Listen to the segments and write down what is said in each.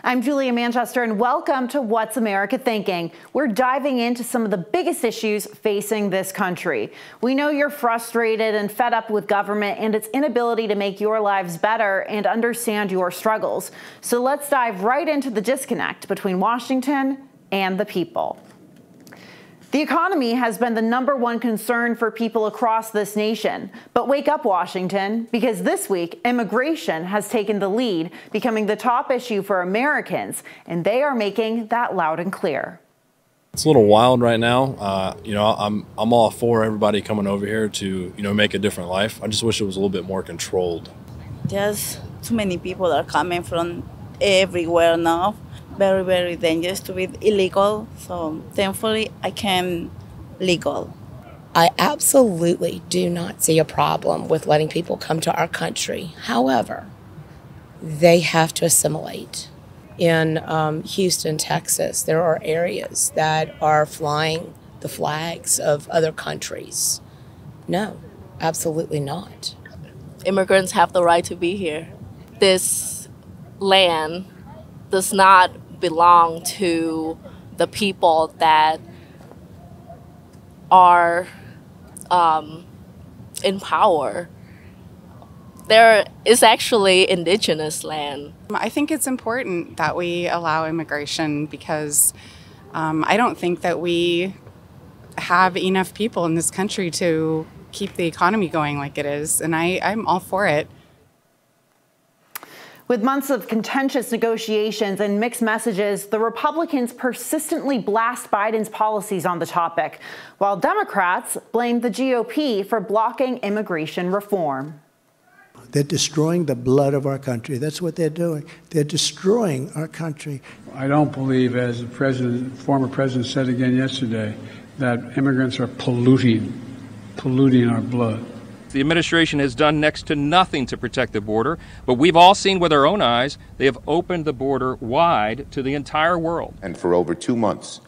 I'm Julia Manchester, and welcome to What's America Thinking? We're diving into some of the biggest issues facing this country. We know you're frustrated and fed up with government and its inability to make your lives better and understand your struggles. So let's dive right into the disconnect between Washington and the people. The economy has been the #1 concern for people across this nation. But wake up, Washington, because this week, immigration has taken the lead, becoming the top issue for Americans, and they are making that loud and clear. It's a little wild right now. I'm all for everybody coming over here to, make a different life. I just wish it was a little bit more controlled. There's too many people that are coming from everywhere now. Very, very dangerous to be illegal. So thankfully, I can legal. I absolutely do not see a problem with letting people come to our country. However, they have to assimilate. In Houston, Texas, there are areas that are flying the flags of other countries. No, absolutely not. Immigrants have the right to be here. This land does not belong to the people that are in power. There is actually indigenous land. I think it's important that we allow immigration because I don't think that we have enough people in this country to keep the economy going like it is, and I'm all for it. With months of contentious negotiations and mixed messages, the Republicans persistently blast Biden's policies on the topic, while Democrats blame the GOP for blocking immigration reform. They're destroying the blood of our country. That's what they're doing. They're destroying our country. I don't believe, as the former president said again yesterday, that immigrants are polluting our blood. The administration has done next to nothing to protect the border, but we've all seen with our own eyes they have opened the border wide to the entire world. And for over 2 months,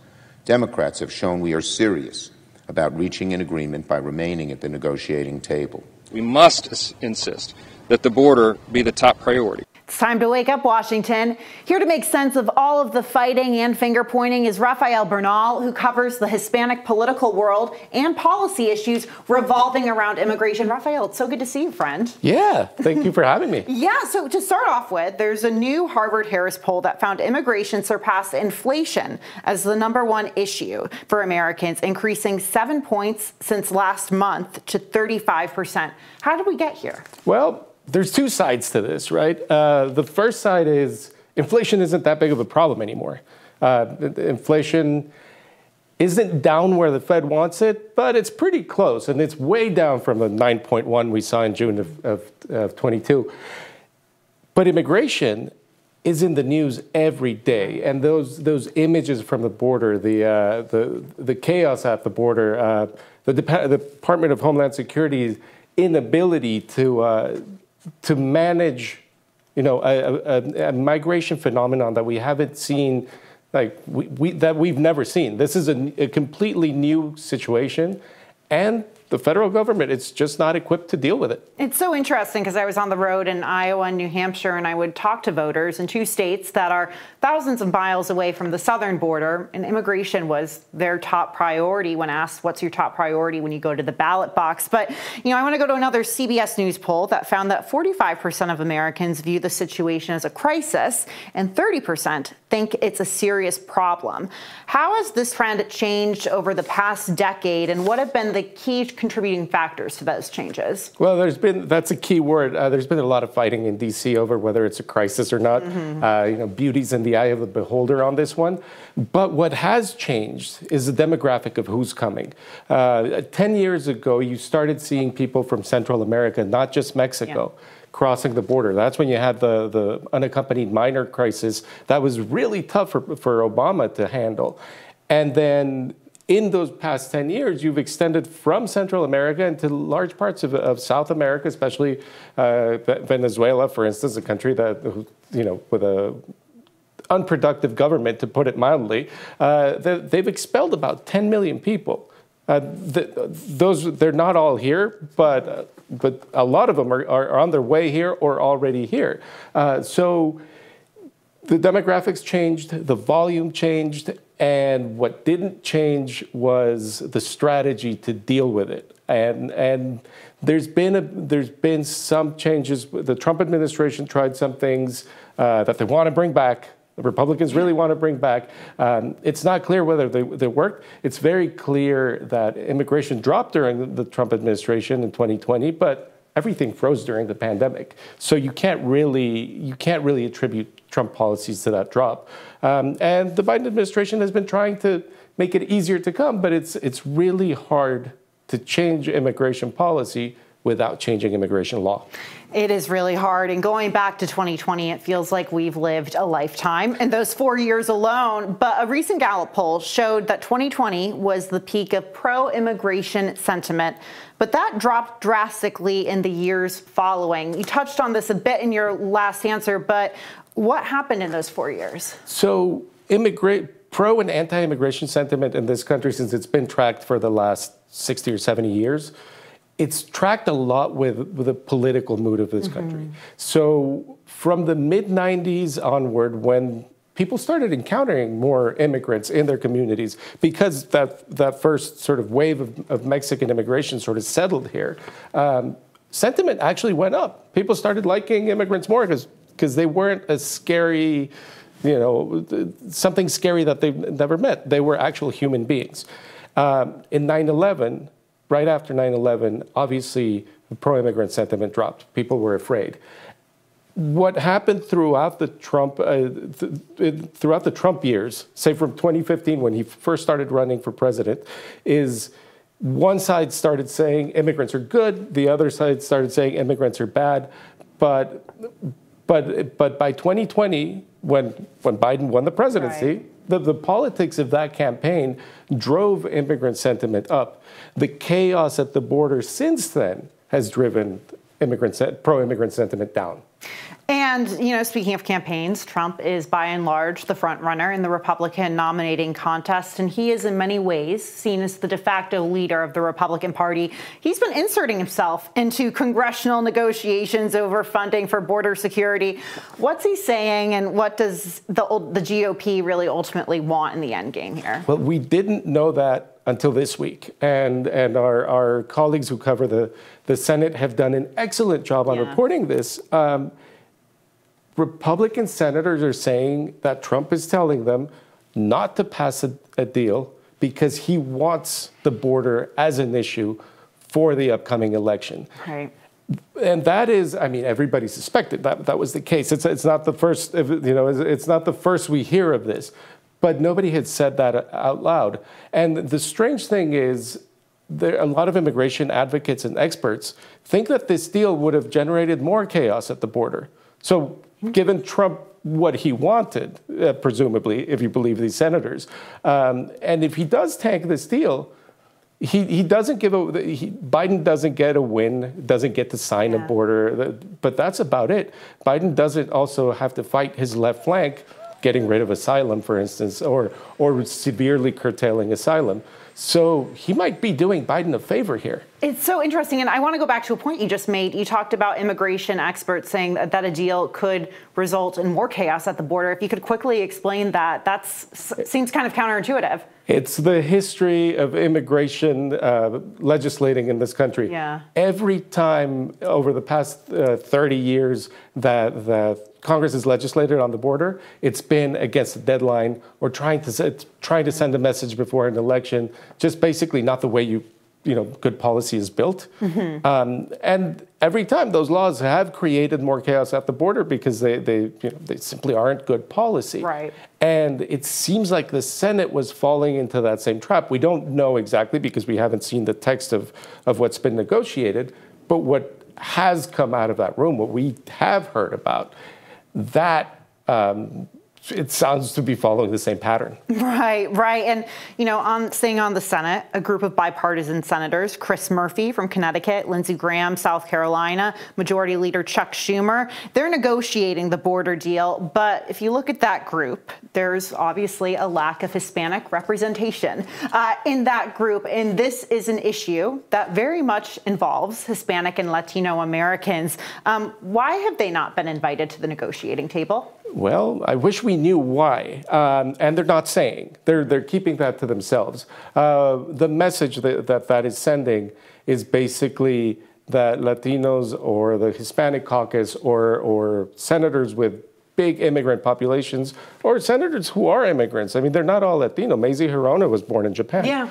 Democrats have shown we are serious about reaching an agreement by remaining at the negotiating table. We must insist that the border be the top priority. It's time to wake up, Washington. Here to make sense of all of the fighting and finger-pointing is Rafael Bernal, who covers the Hispanic political world and policy issues revolving around immigration. Rafael, it's so good to see you, friend. Yeah, thank you for having me. Yeah, so to start off with, there's a new Harvard-Harris poll that found immigration surpassed inflation as the #1 issue for Americans, increasing 7 points since last month to 35%. How did we get here? Well, there's two sides to this, right? The first side is inflation isn't that big of a problem anymore. Inflation isn't down where the Fed wants it, but it's pretty close, and it's way down from the 9.1 we saw in June of 22. But immigration is in the news every day, and those images from the border, the chaos at the border, the Department of Homeland Security's inability to manage, a migration phenomenon that we haven't seen, that we've never seen. This is a completely new situation, and the federal government, it's just not equipped to deal with it. It's so interesting because I was on the road in Iowa and New Hampshire, and I would talk to voters in two states that are thousands of miles away from the southern border, and immigration was their top priority when asked, what's your top priority when you go to the ballot box? But, I want to go to another CBS News poll that found that 45% of Americans view the situation as a crisis, and 30% think it's a serious problem. How has this trend changed over the past decade, and what have been the key contributing factors to those changes? Well, that's a key word. There's been a lot of fighting in D.C. over whether it's a crisis or not. Beauty's in the eye of the beholder on this one. But what has changed is the demographic of who's coming. 10 years ago, you started seeing people from Central America, not just Mexico, crossing the border. That's when you had the unaccompanied minor crisis. That was really tough for Obama to handle. And then in those past 10 years, you've extended from Central America into large parts of South America, especially Venezuela, for instance, a country that, with a unproductive government, to put it mildly. They've expelled about 10 million people. They're not all here, but a lot of them are on their way here or already here. So The demographics changed, the volume changed, and what didn't change was the strategy to deal with it. And there's been some changes. The Trump administration tried some things that they want to bring back. The Republicans really want to bring back. It's not clear whether they worked. It's very clear that immigration dropped during the Trump administration in 2020, but everything froze during the pandemic. So you can't really attribute Trump policies to that drop. And the Biden administration has been trying to make it easier to come, but it's really hard to change immigration policy without changing immigration law. It is really hard. And going back to 2020, it feels like we've lived a lifetime in those 4 years alone. But a recent Gallup poll showed that 2020 was the peak of pro-immigration sentiment. But that dropped drastically in the years following. You touched on this a bit in your last answer, but what happened in those 4 years? So pro and anti-immigration sentiment in this country, since it's been tracked for the last 60 or 70 years, it's tracked a lot with the political mood of this country. So from the mid-90s onward, when people started encountering more immigrants in their communities, because that first sort of wave of Mexican immigration sort of settled here, sentiment actually went up. People started liking immigrants more because they weren't as scary, something scary that they've never met. They were actual human beings. In 9/11, right after 9/11, obviously, the pro-immigrant sentiment dropped. People were afraid. What happened throughout the Trump years, say from 2015 when he first started running for president, is one side started saying immigrants are good, the other side started saying immigrants are bad. But by 2020, when Biden won the presidency, the politics of that campaign drove immigrant sentiment up. The chaos at the border since then has driven pro-immigrant sentiment down. And, speaking of campaigns, Trump is by and large the front runner in the Republican nominating contest, and he is in many ways seen as the de facto leader of the Republican Party. He's been inserting himself into congressional negotiations over funding for border security. What's he saying, and what does the GOP really ultimately want in the end game here? Well, we didn't know that until this week, and our colleagues who cover the Senate have done an excellent job on reporting this. Republican senators are saying that Trump is telling them not to pass a deal because he wants the border as an issue for the upcoming election. Right. And that is, everybody suspected that was the case. It's not the first, it's not the first we hear of this, but nobody had said that out loud. And the strange thing is, a lot of immigration advocates and experts think that this deal would have generated more chaos at the border. So given Trump what he wanted, presumably, if you believe these senators, and if he does tank this deal, he doesn't Biden doesn't get a win, doesn't get to sign a border, but that's about it. Biden doesn't also have to fight his left flank, getting rid of asylum, for instance, or severely curtailing asylum. So he might be doing Biden a favor here. It's so interesting, and I want to go back to a point you just made. You talked about immigration experts saying that a deal could result in more chaos at the border. If you could quickly explain that, that seems kind of counterintuitive. It's the history of immigration legislating in this country. Yeah. Every time over the past 30 years that Congress has legislated on the border, it's been against a deadline or trying to send a message before an election, just basically not the way good policy is built. And every time those laws have created more chaos at the border because they simply aren't good policy. Right. And it seems like the Senate was falling into that same trap. We don't know exactly because we haven't seen the text of what's been negotiated, but what has come out of that room, what we have heard about, that it sounds to be following the same pattern. Right. And, staying on the Senate, a group of bipartisan senators, Chris Murphy from Connecticut, Lindsey Graham, South Carolina, Majority Leader Chuck Schumer, they're negotiating the border deal. But if you look at that group, there's obviously a lack of Hispanic representation in that group. And this is an issue that very much involves Hispanic and Latino Americans. Why have they not been invited to the negotiating table? Well, I wish we knew why, and they're not saying. They're keeping that to themselves. The message that is sending is basically that Latinos or the Hispanic caucus or senators with big immigrant populations or senators who are immigrants, I mean, they're not all Latino. Mazie Hirono was born in Japan. Yeah.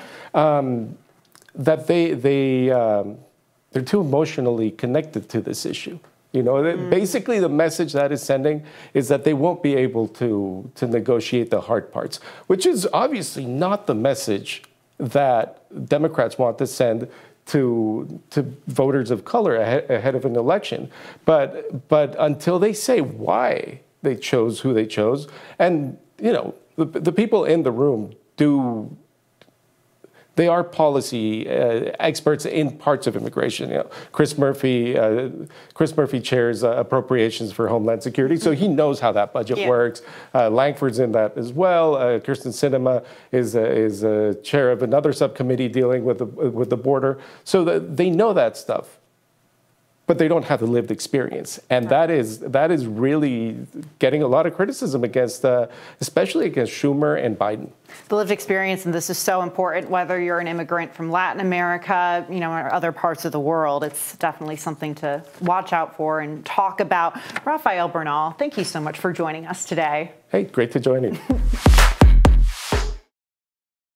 That they're too emotionally connected to this issue. You know, basically the message that is sending is that they won't be able to negotiate the hard parts, which is obviously not the message that Democrats want to send to voters of color ahead of an election. But until they say why they chose who they chose, and you know, the people in the room they are policy experts in parts of immigration. You know, Chris Murphy chairs appropriations for Homeland Security, so he knows how that budget works. Langford's in that as well. Kirsten Sinema is a chair of another subcommittee dealing with the border, so they know that stuff. But they don't have the lived experience, and that is really getting a lot of criticism against, especially against Schumer and Biden. The lived experience, and this is so important, whether you're an immigrant from Latin America, you know, or other parts of the world. It's definitely something to watch out for and talk about. Rafael Bernal, thank you so much for joining us today. Hey, great to join you.